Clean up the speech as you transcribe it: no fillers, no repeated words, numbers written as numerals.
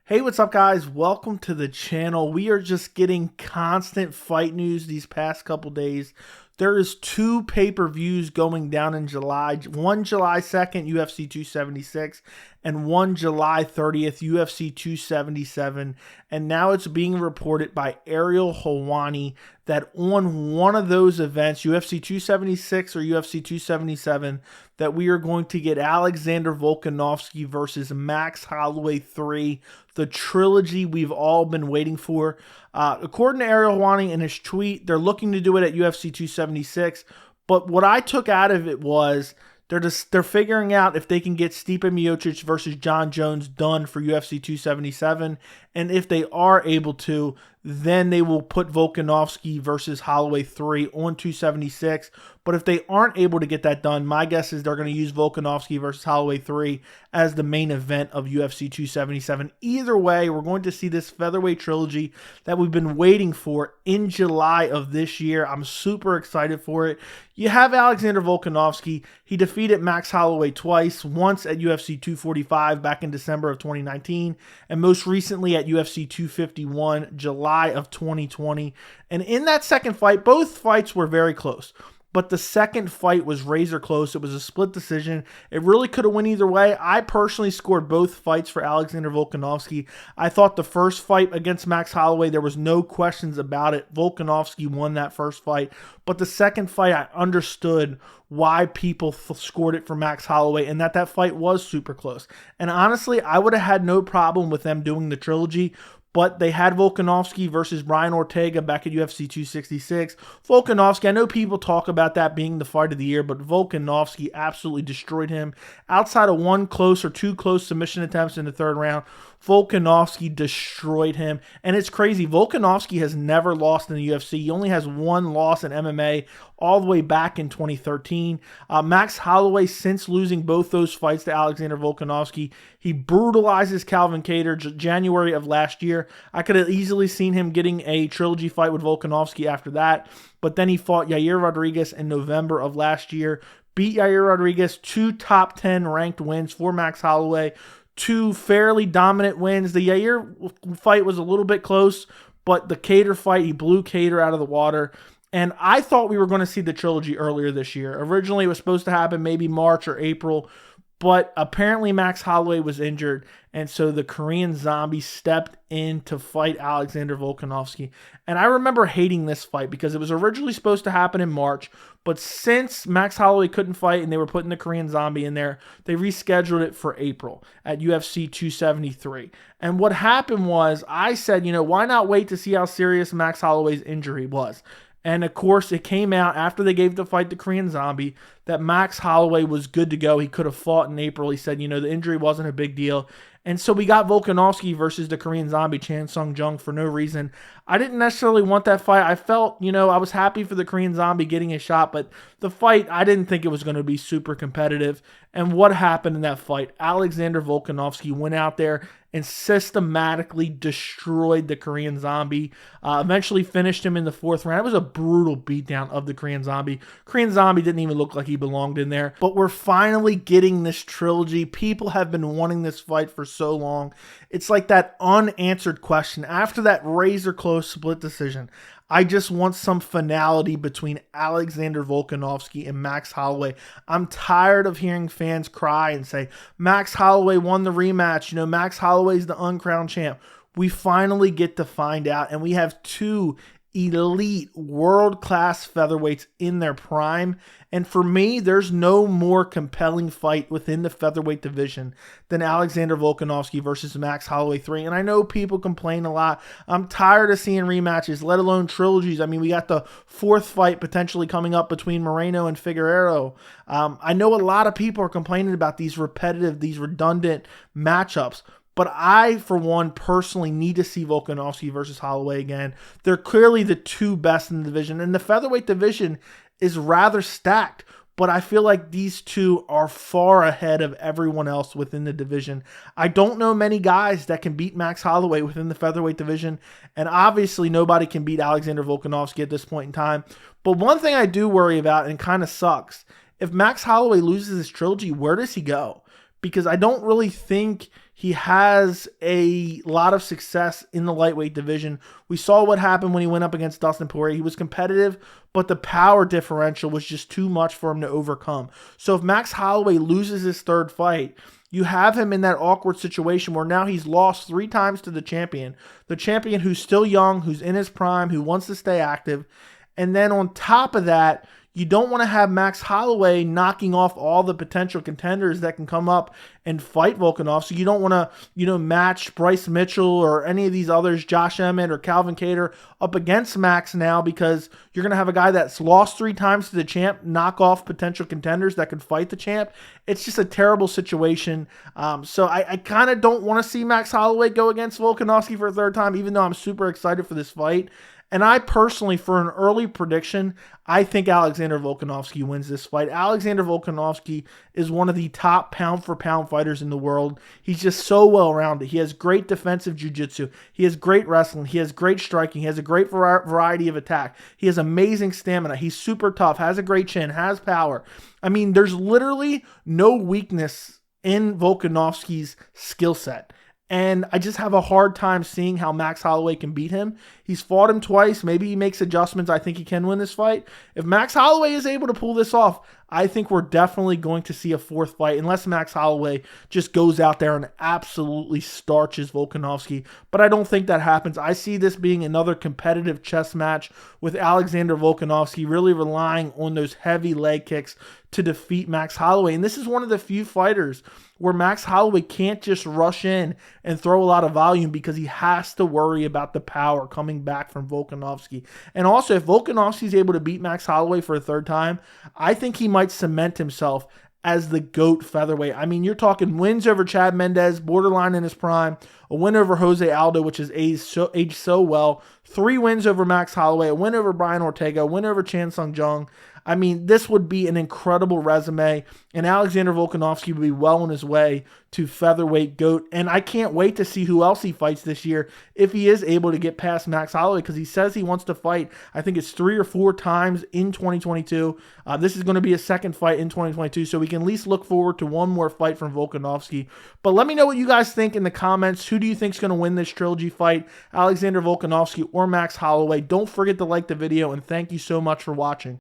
Hey, what's up, guys? Welcome to the channel. We are just getting constant fight news these past couple days. There is two pay-per-views going down in July. One July 2nd, UFC 276, and one July 30th, UFC 277. And now it's being reported by Ariel Helwani that on one of those events, UFC 276 or UFC 277, that we are going to get Alexander Vokanovski versus Max Holloway 3, the trilogy we've all been waiting for. According to Ariel Helwani in his tweet, they're looking to do it at UFC 276. But what I took out of it was they're figuring out if they can get Stipe Miocic versus John Jones done for UFC 277, and if they are able to, then they will put Vokanovski versus Holloway 3 on 276. But if they aren't able to get that done, my guess is they're going to use Vokanovski versus Holloway 3 as the main event of UFC 277. Either way, we're going to see this featherweight trilogy that we've been waiting for in July of this year. I'm super excited for it. You have Alexander Vokanovski. He defeated Max Holloway twice, once at UFC 245 back in December of 2019, and most recently at UFC 251, July of 2020. And in that second fight, both fights were very close. But the second fight was razor close. It was a split decision. It really could have went either way. I personally scored both fights for Alexander Vokanovski. I thought the first fight against Max Holloway, there was no questions about it. Vokanovski won that first fight. But the second fight, I understood why people scored it for Max Holloway and that fight was super close. And honestly, I would have had no problem with them doing the trilogy. But they had Vokanovski versus Brian Ortega back at UFC 266. Vokanovski, I know people talk about that being the fight of the year, but Vokanovski absolutely destroyed him. Outside of one close or two close submission attempts in the third round, Vokanovski destroyed him. And it's crazy. Vokanovski has never lost in the UFC. He only has one loss in MMA all the way back in 2013. Max Holloway, since losing both those fights to Alexander Vokanovski, he brutalizes Calvin Kattar January of last year. I could have easily seen him getting a trilogy fight with Vokanovski after that. But then he fought Yair Rodriguez in November of last year. Beat Yair Rodriguez, 2 top 10 ranked wins for Max Holloway. 2 fairly dominant wins. The Yair fight was a little bit close, but the Kattar fight, he blew Kattar out of the water. And I thought we were going to see the trilogy earlier this year. Originally, it was supposed to happen maybe March or April, but apparently Max Holloway was injured, and so the Korean Zombie stepped in to fight Alexander Vokanovski. And I remember hating this fight because it was originally supposed to happen in March, but since Max Holloway couldn't fight and they were putting the Korean Zombie in there, they rescheduled it for April at UFC 273. And what happened was I said, why not wait to see how serious Max Holloway's injury was? And of course, it came out after they gave the fight to Korean Zombie that Max Holloway was good to go. He could have fought in April. He said, the injury wasn't a big deal. And so we got Vokanovski versus the Korean Zombie, Chan Sung Jung, for no reason. I didn't necessarily want that fight. I felt, I was happy for the Korean Zombie getting a shot, but the fight, I didn't think it was going to be super competitive. And what happened in that fight? Alexander Vokanovski went out there and systematically destroyed the Korean Zombie. Eventually finished him in the 4th round. It was a brutal beatdown of the Korean Zombie. Korean Zombie didn't even look like he belonged in there. But we're finally getting this trilogy. People have been wanting this fight for so long. It's like that unanswered question. After that razor close split decision, I just want some finality between Alexander Vokanovski and Max Holloway. I'm tired of hearing fans cry and say, Max Holloway won the rematch. Max Holloway's the uncrowned champ. We finally get to find out, and we have 2 elite world-class featherweights in their prime. And for me, there's no more compelling fight within the featherweight division than Alexander Vokanovski versus Max Holloway 3. And I know people complain a lot. I'm tired of seeing rematches, let alone trilogies. I mean, we got the 4th fight potentially coming up between Moreno and Figueiredo. I know a lot of people are complaining about these repetitive, these redundant matchups. But I, for one, personally need to see Vokanovski versus Holloway again. They're clearly the 2 best in the division. And the featherweight division is rather stacked. But I feel like these 2 are far ahead of everyone else within the division. I don't know many guys that can beat Max Holloway within the featherweight division. And obviously nobody can beat Alexander Vokanovski at this point in time. But one thing I do worry about, and kind of sucks, if Max Holloway loses his trilogy, where does he go? Because I don't really think He has a lot of success in the lightweight division. We saw what happened when he went up against Dustin Poirier. He was competitive, but the power differential was just too much for him to overcome. So if Max Holloway loses his third fight, you have him in that awkward situation where now he's lost 3 times to the champion who's still young, who's in his prime, who wants to stay active. And then on top of that, you don't want to have Max Holloway knocking off all the potential contenders that can come up and fight Volkanovski. You don't want to, match Bryce Mitchell or any of these others, Josh Emmett or Calvin Kattar, up against Max now, because you're going to have a guy that's lost 3 times to the champ knock off potential contenders that could fight the champ. It's just a terrible situation. So I kind of don't want to see Max Holloway go against Volkanovski for a third time, even though I'm super excited for this fight. And I personally, for an early prediction, I think Alexander Volkanovski wins this fight. Alexander Volkanovski is one of the top pound-for-pound fighters in the world. He's just so well-rounded. He has great defensive jiu-jitsu. He has great wrestling. He has great striking. He has a great variety of attack. He has amazing stamina. He's super tough, has a great chin, has power. I mean, there's literally no weakness in Volkanovski's skill set. And I just have a hard time seeing how Max Holloway can beat him. He's fought him twice. Maybe he makes adjustments. I think he can win this fight. If Max Holloway is able to pull this off, I think we're definitely going to see a 4th fight, unless Max Holloway just goes out there and absolutely starches Volkanovski. But I don't think that happens. I see this being another competitive chess match with Alexander Volkanovski really relying on those heavy leg kicks to defeat Max Holloway. And this is one of the few fighters where Max Holloway can't just rush in and throw a lot of volume, because he has to worry about the power coming back from Volkanovski. And also, if Volkanovski is able to beat Max Holloway for a third time, I think he might cement himself as the GOAT featherweight. I mean, you're talking wins over Chad Mendes, borderline in his prime, a win over Jose Aldo, which is aged so well, 3 wins over Max Holloway, a win over Brian Ortega, a win over Chan Sung Jung. I mean, this would be an incredible resume, and Alexander Volkanovski would be well on his way to featherweight GOAT. And I can't wait to see who else he fights this year if he is able to get past Max Holloway, because he says he wants to fight, I think it's 3 or 4 times in 2022. This is going to be a second fight in 2022, so we can at least look forward to one more fight from Volkanovski. But let me know what you guys think in the comments. Who do you think is going to win this trilogy fight, Alexander Volkanovski or Max Holloway? Don't forget to like the video, and thank you so much for watching.